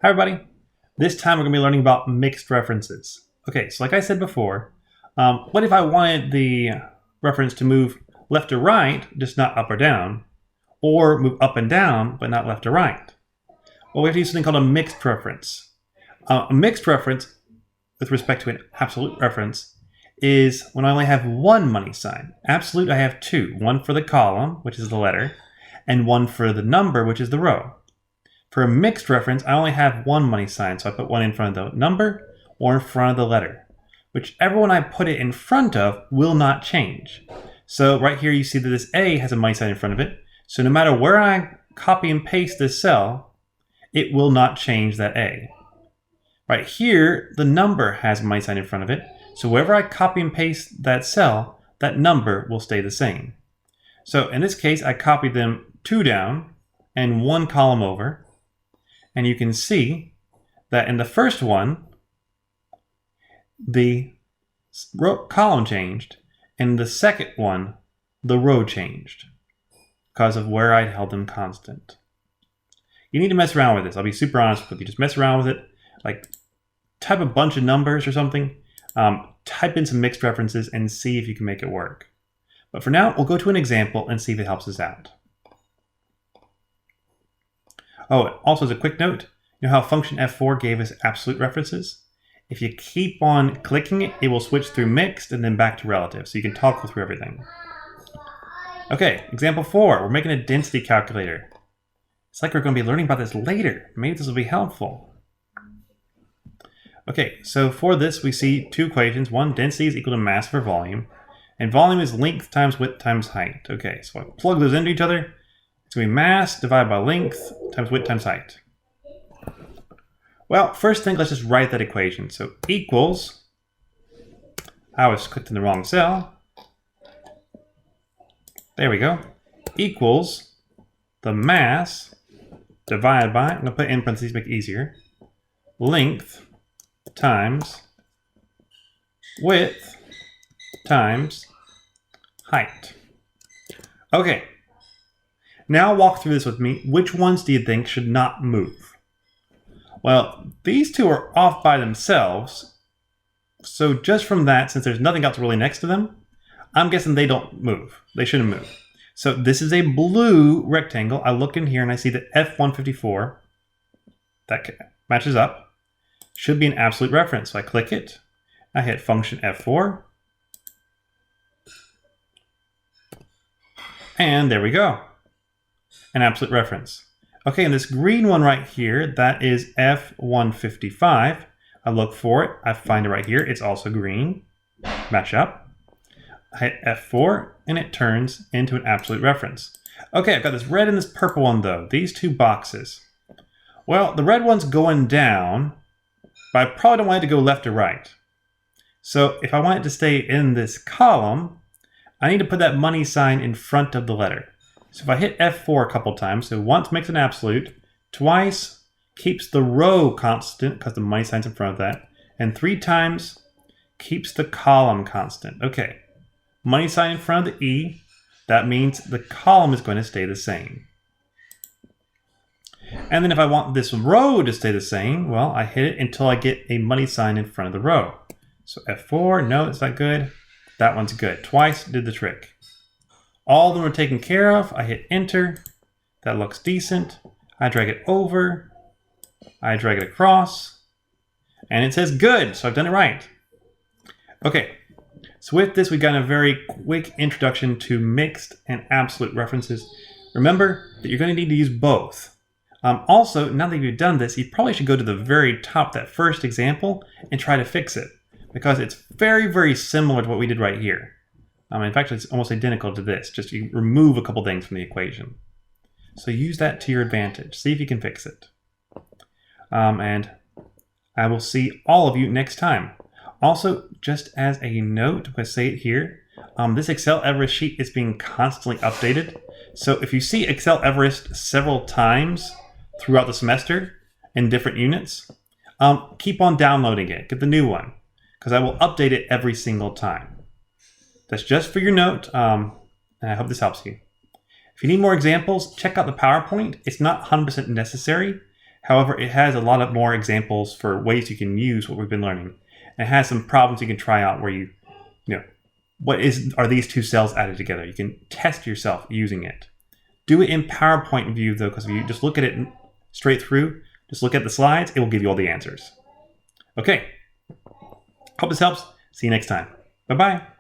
Hi everybody. This time we're going to be learning about mixed references. Okay, so like I said before, what if I wanted the reference to move left or right, just not up or down, or move up and down, but not left or right? Well, we have to use something called a mixed reference. A mixed reference, with respect to an absolute reference, is when I only have one money sign. Absolute, I have two. One for the column, which is the letter, and one for the number, which is the row. For a mixed reference, I only have one money sign, so I put one in front of the number or in front of the letter. Whichever one I put it in front of will not change. So right here you see that this A has a money sign in front of it, so no matter where I copy and paste this cell, it will not change that A. Right here, the number has a money sign in front of it, so wherever I copy and paste that cell, that number will stay the same. So in this case, I copied them two down and one column over. And you can see that in the first one, the column changed. In the second one, the row changed because of where I'd held them constant. You need to mess around with this. I'll be super honest with you. Just mess around with it. Like type a bunch of numbers or something. Type in some mixed references and see if you can make it work. But for now, we'll go to an example and see if it helps us out. Oh, also as a quick note, you know how function f4 gave us absolute references? If you keep on clicking it, it will switch through mixed and then back to relative, so you can toggle through everything. Okay, example 4, we're making a density calculator. It's like we're going to be learning about this later. Maybe this will be helpful. Okay, so for this we see two equations. One, density is equal to mass over volume, and volume is length times width times height. Okay, so I plug those into each other. It's going to be mass divided by length times width times height. Well, first thing, let's just write that equation. So equals, I was clicked in the wrong cell. There we go. Equals the mass divided by, I'm going to put in parentheses to make it easier, length times width times height. Okay. Now walk through this with me. Which ones do you think should not move? Well, these two are off by themselves. So just from that, since there's nothing else really next to them, I'm guessing they don't move. They shouldn't move. So this is a blue rectangle. I look in here and I see that F154, that matches up, should be an absolute reference. So I click it. I hit function F4. And there we go. An absolute reference. Okay, and this green one right here, that is F155. I look for it, I find it right here. It's also green. Match up. I hit F4, and it turns into an absolute reference. Okay, I've got this red and this purple one though. These two boxes. Well, the red one's going down, but I probably don't want it to go left or right. So if I want it to stay in this column, I need to put that money sign in front of the letter. So if I hit F4 a couple times, so once makes an absolute, twice keeps the row constant because the money sign's in front of that, and 3 times keeps the column constant. Okay, money sign in front of the E, that means the column is going to stay the same. And then if I want this row to stay the same, well, I hit it until I get a money sign in front of the row. So F4, no, it's not good. That one's good. Twice did the trick. All of them are taken care of. I hit enter. That looks decent. I drag it over. I drag it across. And it says good, so I've done it right. Okay, so with this, we've got a very quick introduction to mixed and absolute references. Remember that you're going to need to use both. Also, now that you've done this, you probably should go to the very top, that first example, and try to fix it. Because it's very, very similar to what we did right here. In fact, it's almost identical to this. Just you remove a couple things from the equation. So use that to your advantage. See if you can fix it. And I will see all of you next time. Also, just as a note, I'm going to say it here. This Excel Everest sheet is being constantly updated. So if you see Excel Everest several times throughout the semester in different units, keep on downloading it. Get the new one, because I will update it every single time. That's just for your note, and I hope this helps you. If you need more examples, check out the PowerPoint. It's not 100% necessary. However, it has a lot of more examples for ways you can use what we've been learning. And it has some problems you can try out where you know, are these two cells added together? You can test yourself using it. Do it in PowerPoint view though, because if you just look at it straight through, just look at the slides, it will give you all the answers. Okay. Hope this helps. See you next time. Bye-bye.